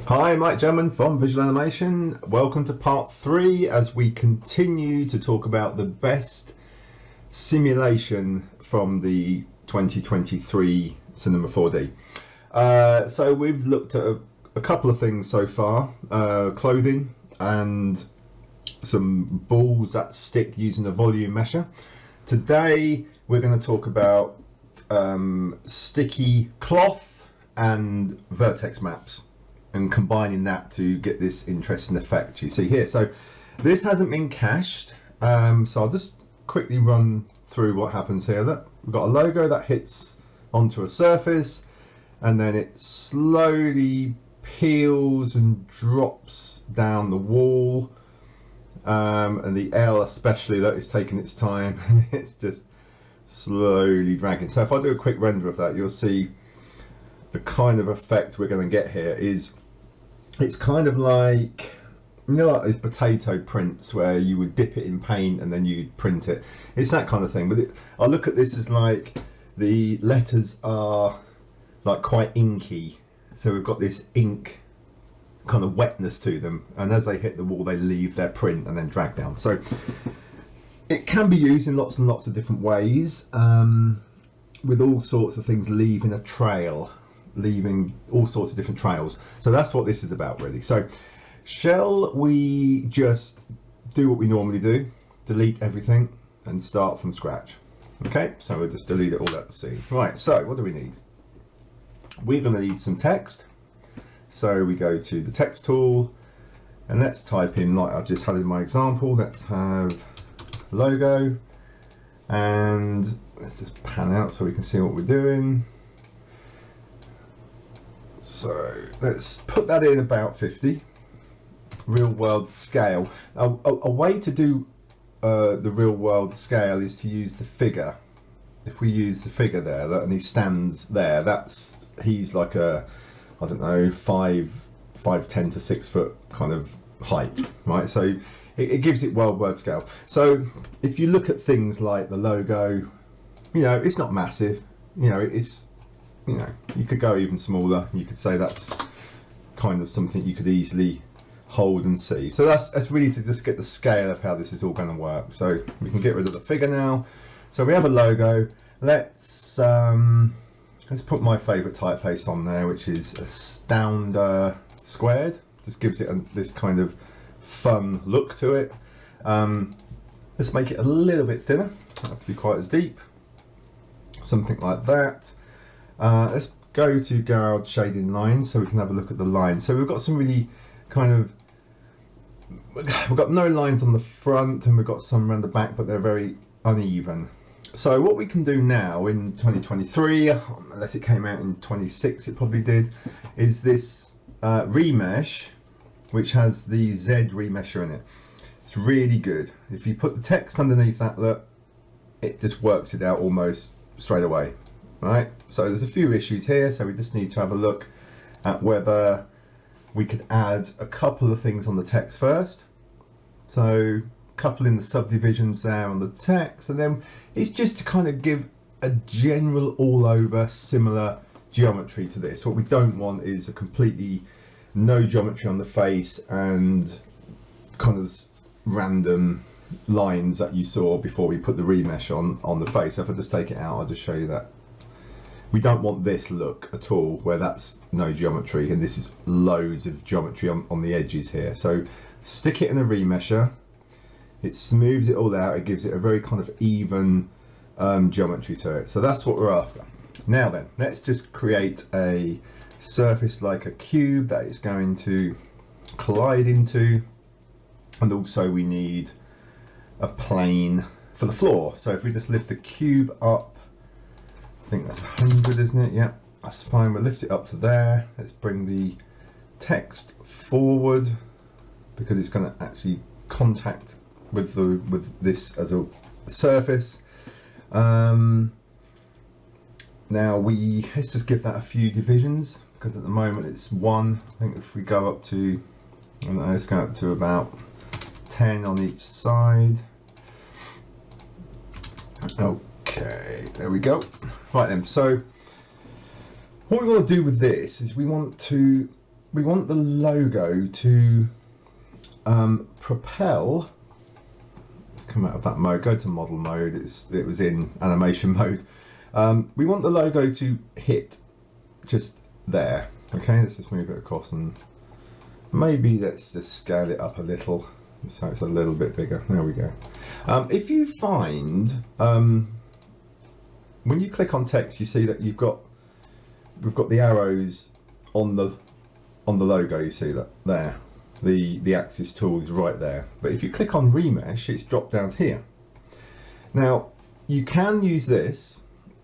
Hi, Mike German from Visual Animation. Welcome to part 3 as we continue to talk about the best simulation from the 2023 Cinema 4D. So we've looked at a couple of things so far, clothing and some balls that stick using a volume mesher. Today we're going to talk about sticky cloth and vertex maps, and combining that to get this interesting effect you see here. So this hasn't been cached, so I'll just quickly run through what happens here. That we've got a logo that hits onto a surface, and then it slowly peels and drops down the wall, and the L especially, that is taking its time. It's just slowly dragging. So if I do a quick render of that, you'll see the kind of effect we're going to get here is, it's kind of like, you know, like these potato prints where you would dip it in paint and then you'd print it. It's that kind of thing. But I look at this as like the letters are like quite inky. So we've got this ink kind of wetness to them. And as they hit the wall, they leave their print and then drag down. So it can be used in lots and lots of different ways, with all sorts of things leaving a trail, leaving all sorts of different trails. So that's what this is about, really. So shall we just do what we normally do, delete everything and start from scratch? Okay, so we'll just delete it all out the scene. Right, so what do we need? We're going to need some text. So we go to the text tool and let's type in, like I just had in my example, let's have logo, and let's just pan out so we can see what we're doing. So let's put that in about 50, real world scale. Now, a way to do the real world scale is to use the figure. If we use the figure there, and he stands there, he's like a, I don't know, 5'10" to 6 foot kind of height, right? So it gives it world word scale. So if you look at things like the logo, you know, it's not massive, you know, it's, you know, you could go even smaller. You could say that's kind of something you could easily hold and see. So that's really to just get the scale of how this is all going to work. So we can get rid of the figure now. So we have a logo. Let's put my favorite typeface on there, which is Astound squared. Just gives it this kind of fun look to it. Let's make it a little bit thinner. Doesn't have to be quite as deep. Something like that. Let's go to Garage Shading Lines so we can have a look at the lines. So we've got some really kind of, we've got no lines on the front and we've got some around the back, but they're very uneven. So what we can do now in 2023, unless it came out in 26, it probably did, is this remesh, which has the Z remesher in it. It's really good. If you put the text underneath that, look, it just works it out almost straight away. Right, so there's a few issues here, so we just need to have a look at whether we could add a couple of things on the text first. So a couple in the subdivisions there on the text, and then it's just to kind of give a general all over similar geometry to this. What we don't want is a completely no geometry on the face and kind of random lines that you saw before we put the remesh on the face. So if I just take it out, I'll just show you that. We don't want this look at all, where that's no geometry and this is loads of geometry on the edges here. So stick it in a remesher, it smooths it all out, it gives it a very kind of even geometry to it. So that's what we're after. Now then, let's just create a surface like a cube that it's going to collide into, and also we need a plane for the floor. So if we just lift the cube up, I think that's 100, isn't it? Yeah, that's fine. We'll lift it up to there. Let's bring the text forward because it's going to actually contact with this as a surface. Now let's just give that a few divisions, because at the moment it's 1. I think if we go up to, I don't know, let's go up to about 10 on each side. Okay, there we go. Right then, so what we want to do with this is we want the logo to propel. Let's come out of that mode, go to model mode. It was in animation mode. We want the logo to hit just there. Okay, let's just move it across and maybe let's just scale it up a little so it's a little bit bigger. There we go. If you find when you click on text, you see that we've got the arrows on the logo. You see that there, the axis tool is right there. But if you click on remesh, it's dropped down here. Now you can use this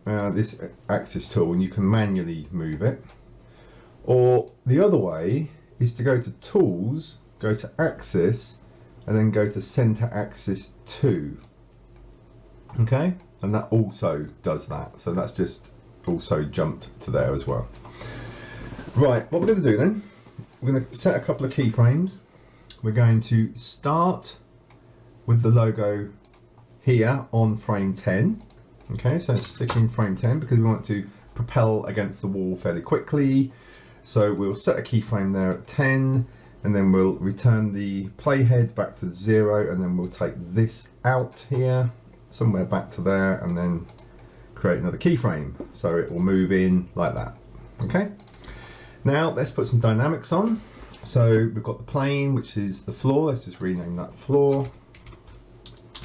axis tool and you can manually move it, or the other way is to go to tools, go to axis, and then go to center axis 2. Okay, and that also does that. So that's just also jumped to there as well. Right, what we're going to do then, we're going to set a couple of keyframes. We're going to start with the logo here on frame 10. Okay, so it's sticking frame 10 because we want to propel against the wall fairly quickly. So we'll set a keyframe there at 10, and then we'll return the playhead back to 0, and then we'll take this out here, somewhere back to there, and then create another keyframe. So it will move in like that. Okay. Now let's put some dynamics on. So we've got the plane, which is the floor. Let's just rename that floor.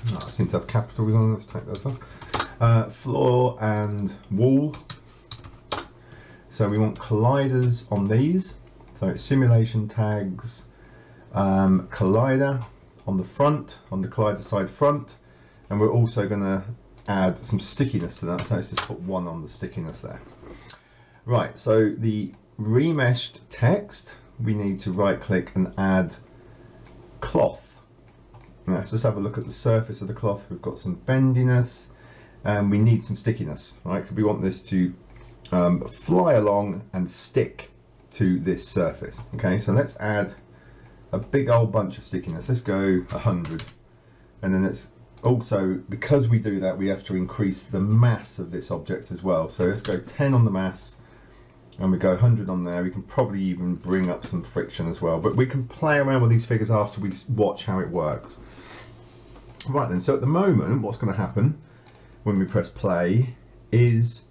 Oh, I seem to have capitals on. Let's take those off. Floor and wall. So we want colliders on these. So it's simulation tags, collider on the front, on the collider side front, and we're also going to add some stickiness to that. So let's just put 1 on the stickiness there. Right, so the remeshed text, we need to right click and add cloth. Now, let's just have a look at the surface of the cloth. We've got some bendiness and we need some stickiness, right? Because we want this to fly along and stick to this surface. Okay, so let's add a big old bunch of stickiness. Let's go 100, and then it's also, because we do that, we have to increase the mass of this object as well. So let's go 10 on the mass, and we go 100 on there. We can probably even bring up some friction as well, but we can play around with these figures after we watch how it works. Right then, so at the moment, what's going to happen when we press play is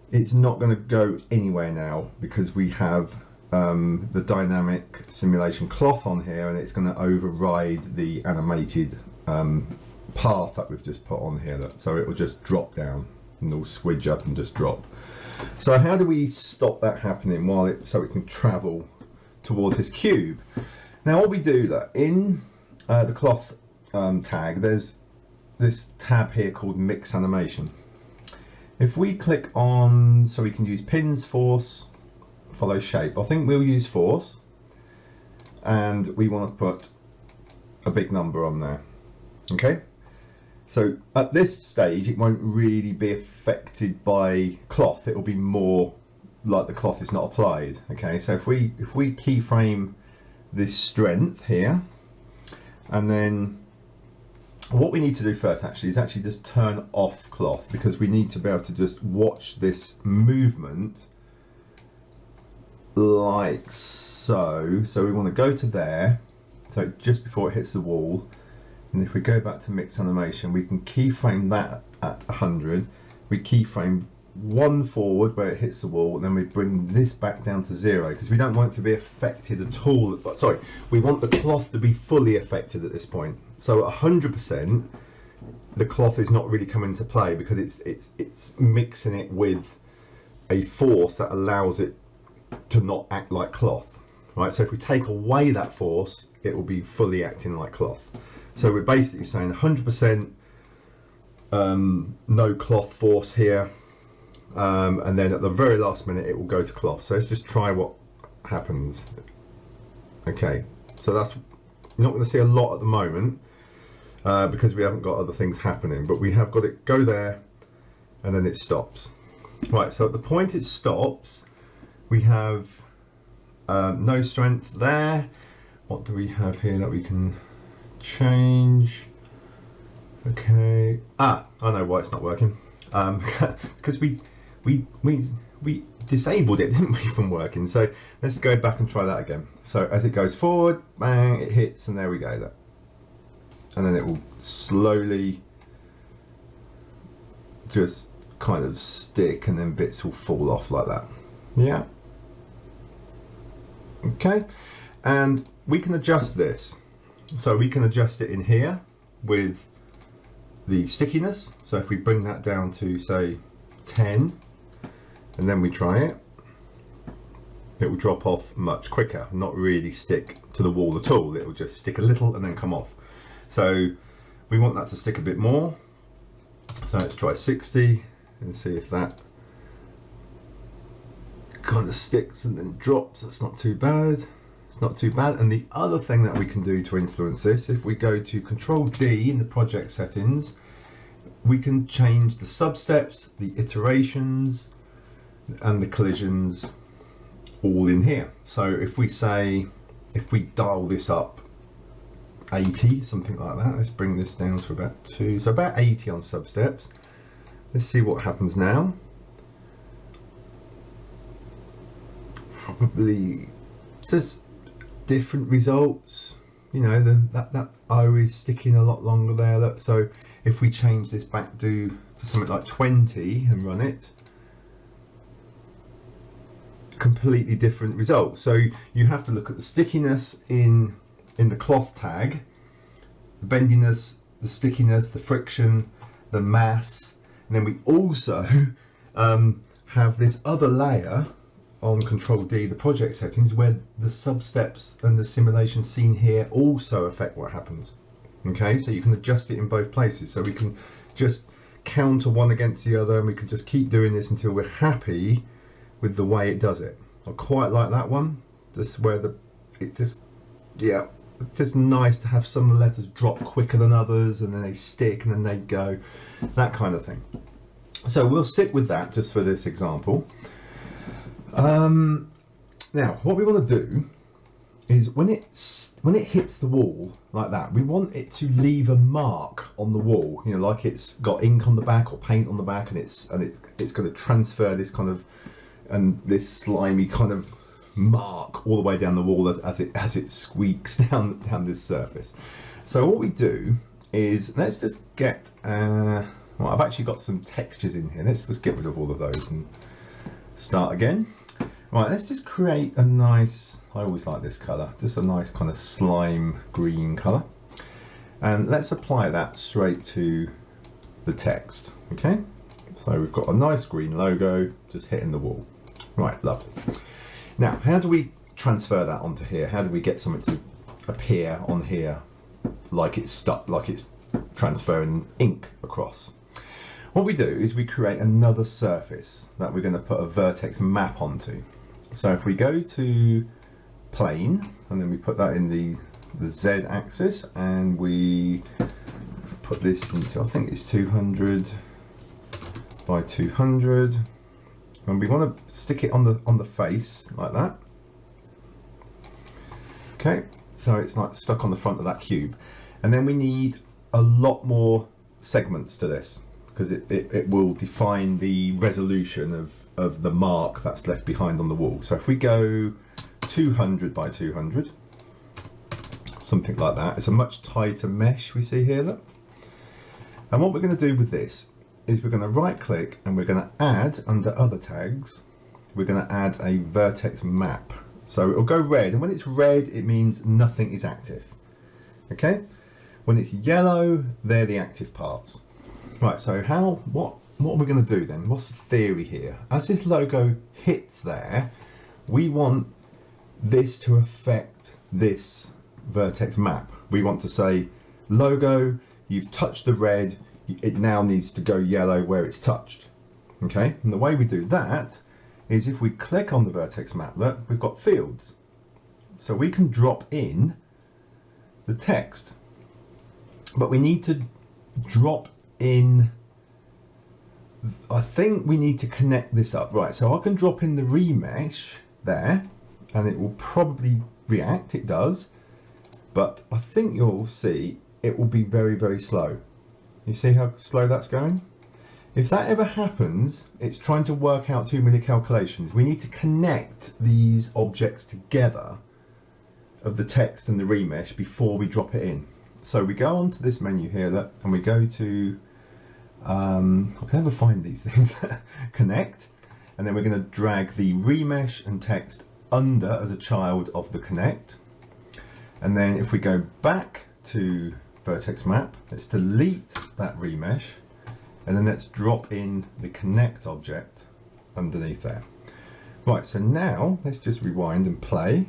it's not going to go anywhere now because we have the dynamic simulation cloth on here, and it's going to override the animated path that we've just put on here. So it will just drop down and it'll swidge up and just drop. So how do we stop that happening so it can travel towards this cube? Now what we do that in the cloth tag, there's this tab here called mix animation. If we click on, so we can use pins, force, follow shape. I think we'll use force, and we want to put a big number on there. Okay, so at this stage it won't really be affected by cloth. It will be more like the cloth is not applied. Okay, so if we keyframe this strength here, and then what we need to do first is just turn off cloth, because we need to be able to just watch this movement like so. So we want to go to there, so just before it hits the wall, and if we go back to mix animation, we can keyframe that at 100. We keyframe 1 forward where it hits the wall, and then we bring this back down to 0 because we don't want it to be affected at all. Sorry, we want the cloth to be fully affected at this point. So at 100%, the cloth is not really coming into play because it's mixing it with a force that allows it to not act like cloth, right? So if we take away that force, it will be fully acting like cloth. So we're basically saying 100% no cloth force here. And then at the very last minute it will go to cloth. So let's just try what happens. Okay, so that's, you're not going to see a lot at the moment because we haven't got other things happening, but we have got it go there and then it stops. Right, so at the point it stops, we have no strength there. What do we have here that we can change? Okay, I know why it's not working. because we disabled it, didn't we, from working. So let's go back and try that again. So as it goes forward, bang, it hits, and there we go. And then it will slowly just kind of stick, and then bits will fall off like that. Yeah. Okay. And we can adjust this. So we can adjust it in here with the stickiness. So if we bring that down to, say, 10, and then we try it, it will drop off much quicker, not really stick to the wall at all. It will just stick a little and then come off. So we want that to stick a bit more. So let's try 60 and see if that kind of sticks and then drops. That's not too bad. It's not too bad. And the other thing that we can do to influence this, if we go to Control D in the project settings, we can change the substeps, the iterations, and the collisions all in here. So if we dial this up 80, something like that, let's bring this down to about 2, so about 80 on substeps. Let's see what happens now. Probably just different results, you know, that O is sticking a lot longer there. So if we change this back to something like 20 and run it, completely different results. So you have to look at the stickiness in the cloth tag, the bendiness, the stickiness, the friction, the mass, and then we also have this other layer on Control D, the project settings, where the substeps and the simulation seen here also affect what happens. Okay, so you can adjust it in both places. So we can just counter one against the other, and we can just keep doing this until we're happy with the way it does it. I quite like that one. This is where it's just nice to have some of the letters drop quicker than others, and then they stick and then they go, that kind of thing. So we'll stick with that just for this example. Now what we want to do is when it hits the wall like that, we want it to leave a mark on the wall, you know, like it's got ink on the back or paint on the back, and it's going to transfer this kind of, and this slimy kind of mark all the way down the wall as it squeaks down this surface. So what we do is, let's just get well, I've actually got some textures in here. Let's just get rid of all of those and start again. Right, let's just create a nice, I always like this colour, just a nice kind of slime green colour, and let's apply that straight to the text. Okay, so we've got a nice green logo just hitting the wall. Right, lovely. Now, how do we transfer that onto here? How do we get something to appear on here like it's stuck, like it's transferring ink across? What we do is we create another surface that we're going to put a vertex map onto. So if we go to plane, and then we put that in the Z axis, and we put this into, I think it's 200 by 200. And we want to stick it on the face like that. Okay, so it's like stuck on the front of that cube. And then we need a lot more segments to this, because it will define the resolution of the mark that's left behind on the wall. So if we go 200 by 200, something like that, it's a much tighter mesh we see here, look. And what we're going to do with this is we're going to right click, and we're going to add, under other tags, we're going to add a vertex map. So it'll go red, and when it's red it means nothing is active. Okay, when it's yellow, they're the active parts. Right, so what are we going to do then? What's the theory here? As this logo hits there, we want this to affect this vertex map. We want to say, logo, you've touched the red, it now needs to go yellow where it's touched. Okay, and the way we do that is if we click on the vertex map, look, we've got fields. So we can drop in the text, but we need to drop in, I think we need to connect this up. Right, so I can drop in the remesh there, and it will probably react, it does, but I think you'll see it will be very, very slow. You see how slow that's going? If that ever happens, it's trying to work out too many calculations. We need to connect these objects together of the text and the remesh before we drop it in. So we go onto this menu here and we go to, I can never find these things, connect, and then we're going to drag the remesh and text under as a child of the connect. And then if we go back to vertex map, let's delete that remesh, and then let's drop in the connect object underneath there. Right, so now let's just rewind and play.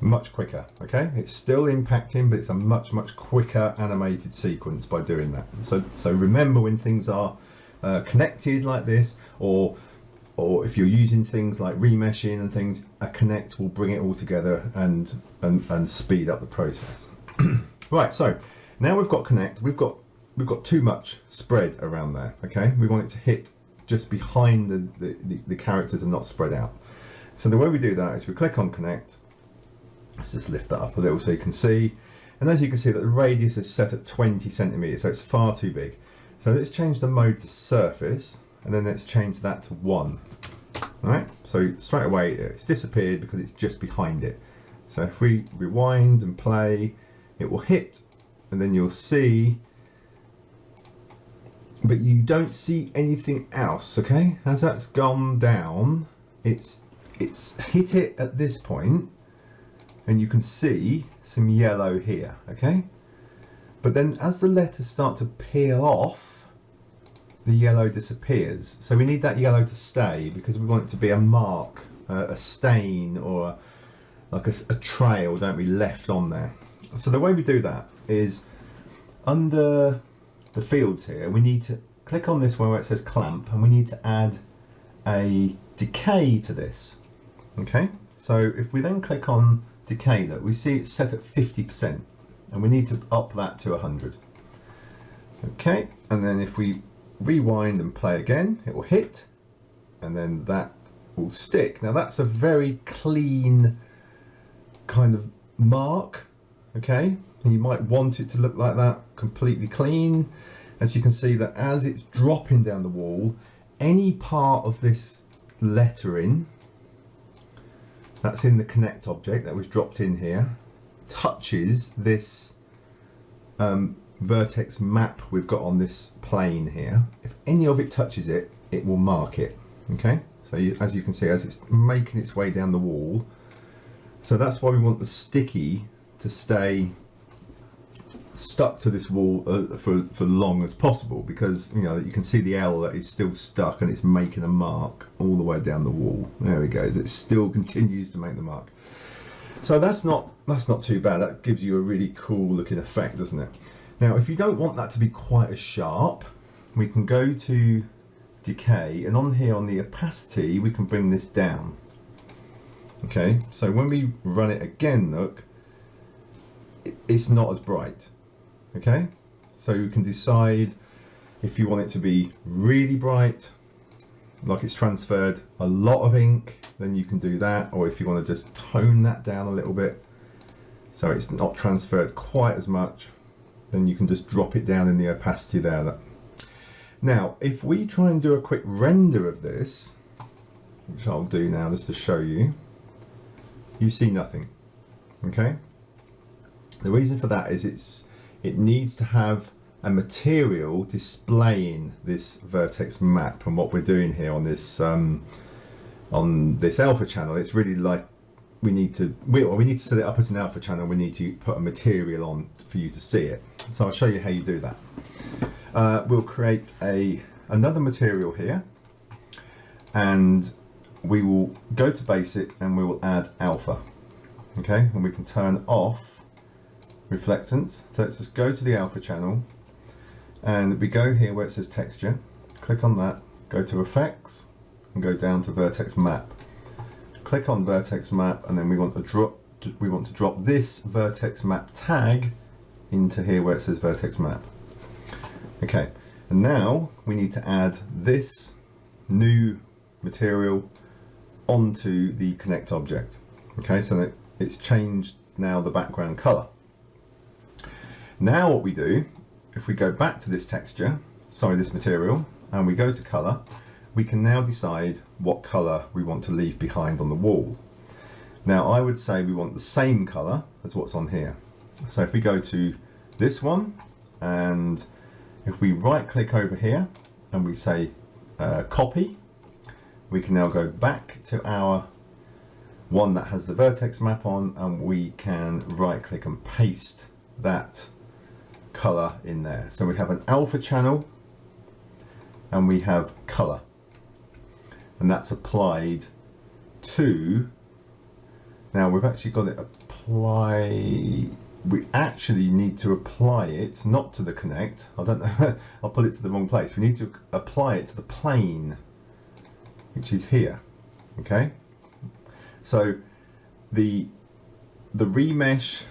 Much quicker, okay? It's still impacting, but it's a much quicker animated sequence by doing that. So remember, when things are connected like this, or if you're using things like remeshing and things, a connect will bring it all together and speed up the process. Right, so now we've got connect, we've got too much spread around there, okay? We want it to hit just behind the characters and not spread out. So the way we do that is we click on connect. Let's just lift that up a little so you can see. And as you can see, that the radius is set at 20 centimeters, so it's far too big. So let's change the mode to surface, and then let's change that to 1. All right, so straight away it's disappeared because it's just behind it. So if we rewind and play, it will hit, and then you'll see, but you don't see anything else, okay? As that's gone down, it's hit it at this point, and you can see some yellow here, okay? But then as the letters start to peel off, the yellow disappears. So we need that yellow to stay because we want it to be a mark, a stain, or like a trail, don't we, left on there. So the way we do that is under the fields here, we need to click on this one where it says clamp, and we need to add a decay to this, okay? So if we then click on decay, that we see it's set at 50%, and we need to up that to 100. Okay, and then if we rewind and play again, it will hit, and then that will stick. Now that's a very clean kind of mark, okay? And you might want it to look like that, completely clean. As you can see, that as it's dropping down the wall, any part of this lettering that's in the connect object that was dropped in here touches this vertex map we've got on this plane here. If any of it touches it, it will mark it, okay? So as you can see, as it's making its way down the wall, so that's why we want the sticky to stay stuck to this wall for long as possible, because you know you can see the L that is still stuck and it's making a mark all the way down the wall. There we go. It still continues to make the mark. So that's not too bad. That gives you a really cool looking effect, doesn't it? Now if you don't want that to be quite as sharp, we can go to decay, and on here on the opacity we can bring this down. Okay, so when we run it again, look, it's not as bright. Okay, so you can decide if you want it to be really bright, like it's transferred a lot of ink, then you can do that, or if you want to just tone that down a little bit so it's not transferred quite as much, then you can just drop it down in the opacity there. Now if we try and do a quick render of this, which I'll do now just to show you, you see nothing. Okay, the reason for that is it needs to have a material displaying this vertex map, and what we're doing here on this alpha channel, it's really like we need to set it up as an alpha channel. We need to put a material on for you to see it. So I'll show you how you do that. We'll create another material here, and we will go to basic and we will add alpha. Okay, and we can turn off reflectance. So let's just go to the alpha channel, and we go here where it says texture, click on that, go to effects, and go down to vertex map. Click on vertex map, and then we want to drop this vertex map tag into here where it says vertex map. Okay, and now we need to add this new material onto the connect object. Okay, so that it's changed now the background color. Now what we do, if we go back to this texture, sorry, this material, and we go to colour, we can now decide what colour we want to leave behind on the wall. Now I would say we want the same colour as what's on here. So if we go to this one, and if we right click over here and we say copy, we can now go back to our one that has the vertex map on, and we can right click and paste that colour in there. So we have an alpha channel and we have colour, and that's applied to, now we've actually got it apply, we actually need to apply it not to the connect, I don't know, I'll put it to the wrong place. We need to apply it to the plane, which is here. Okay, so the remesh,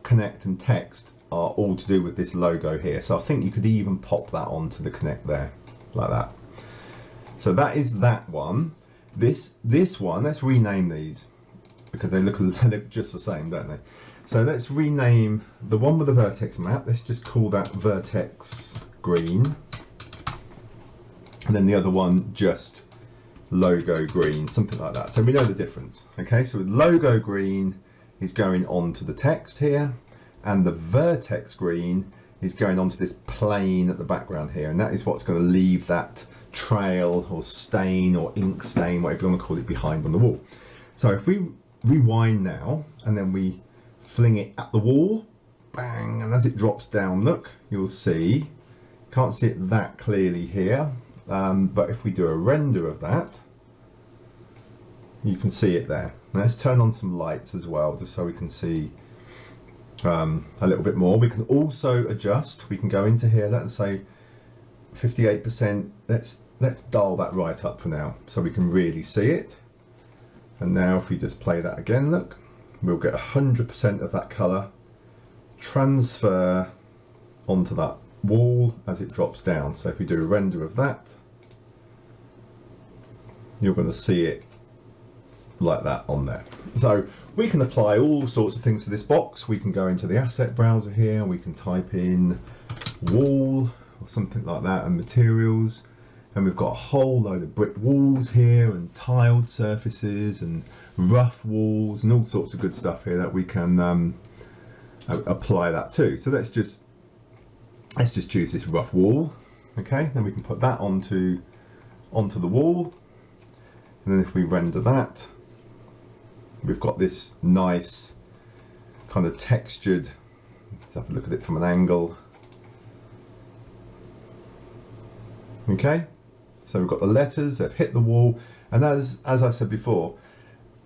connect and text are all to do with this logo here. So I think you could even pop that onto the connect there, like that. So that is that one. This one, let's rename these because they look just the same, don't they? So let's rename the one with the vertex map. Let's just call that vertex green, and then the other one just logo green, something like that. So we know the difference. Okay, so with logo green is going on to the text here, and the vertex green is going onto this plane at the background here, and that is what's going to leave that trail or stain or ink stain, whatever you want to call it, behind on the wall. So if we rewind now and then we fling it at the wall, bang, and as it drops down, look, you'll see, can't see it that clearly here, but if we do a render of that, you can see it there. Now let's turn on some lights as well, just so we can see a little bit more. We can also adjust, we can go into here, let's say 58%, let's dial that right up for now so we can really see it. And now if we just play that again, look, we'll get 100% of that colour transfer onto that wall as it drops down. So if we do a render of that, you're going to see it like that on there. So we can apply all sorts of things to this box. We can go into the asset browser here, we can type in wall or something like that and materials, and we've got a whole load of brick walls here and tiled surfaces and rough walls and all sorts of good stuff here that we can apply that to. So let's just choose this rough wall. Okay, then we can put that onto the wall, and then if we render that, we've got this nice kind of textured, let's have a look at it from an angle. Okay, so we've got the letters, they've hit the wall, and as I said before,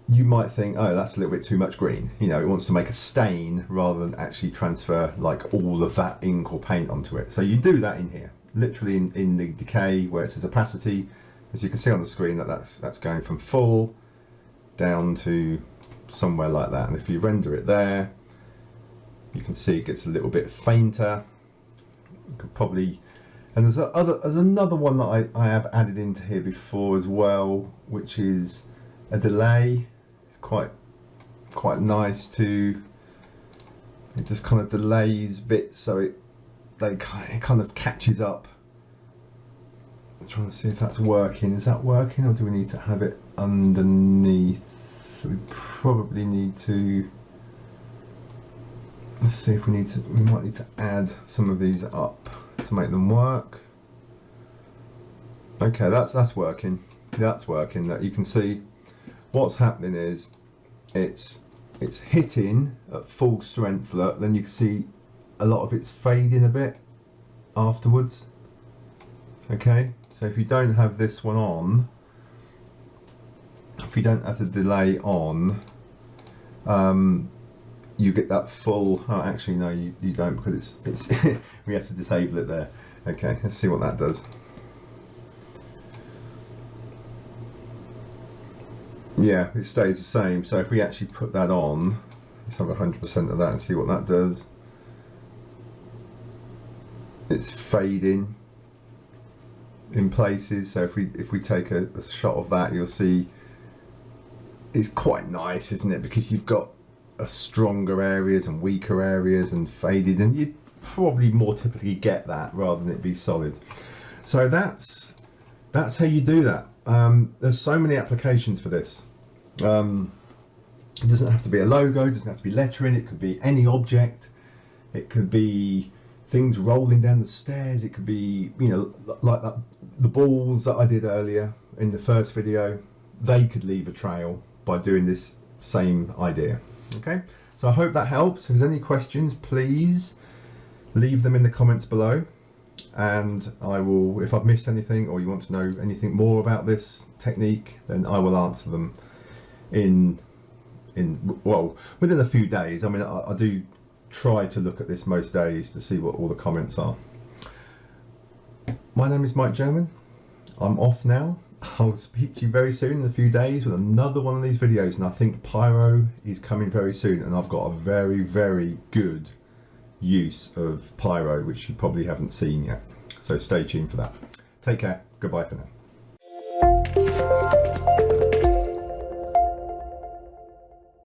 you might think, oh, that's a little bit too much green. You know, it wants to make a stain rather than actually transfer like all of that ink or paint onto it. So you do that in here, literally in the decay where it says opacity. As you can see on the screen, that's going from full down to somewhere like that. And if you render it there, you can see it gets a little bit fainter. You could probably, and there's another one that I have added into here before as well, which is a delay. It's quite nice to, it just kind of delays bits so it kind of catches up. I'm trying to see if that's working. Is that working, or do we need to have it underneath? We probably need to, let's see if we might need to add some of these up to make them work. Okay, that's working. That's working. That you can see what's happening is it's hitting at full strength, look, then you can see a lot of it's fading a bit afterwards. Okay, so if you don't have this one on, if you don't have the delay on, you get that full, oh actually no, you don't, because it's we have to disable it there. Okay, let's see what that does. Yeah, it stays the same. So if we actually put that on, let's have 100% of that and see what that does. It's fading in places. So if we take a shot of that, you'll see it's quite nice, isn't it? Because you've got a stronger areas and weaker areas and faded, and you probably more typically get that rather than it be solid. So that's how you do that. There's so many applications for this. It doesn't have to be a logo, it doesn't have to be lettering, it could be any object, it could be things rolling down the stairs, it could be, you know, like that, the balls that I did earlier in the first video, they could leave a trail by doing this same idea. Okay, so I hope that helps. If there's any questions, please leave them in the comments below, and I will, if I've missed anything or you want to know anything more about this technique, then I will answer them well, within a few days. I mean, I do try to look at this most days to see what all the comments are. My name is Mike German. I'm off now. I'll speak to you very soon in a few days with another one of these videos, and I think pyro is coming very soon, and I've got a very, very good use of pyro which you probably haven't seen yet, so stay tuned for that. Take care. Goodbye for now.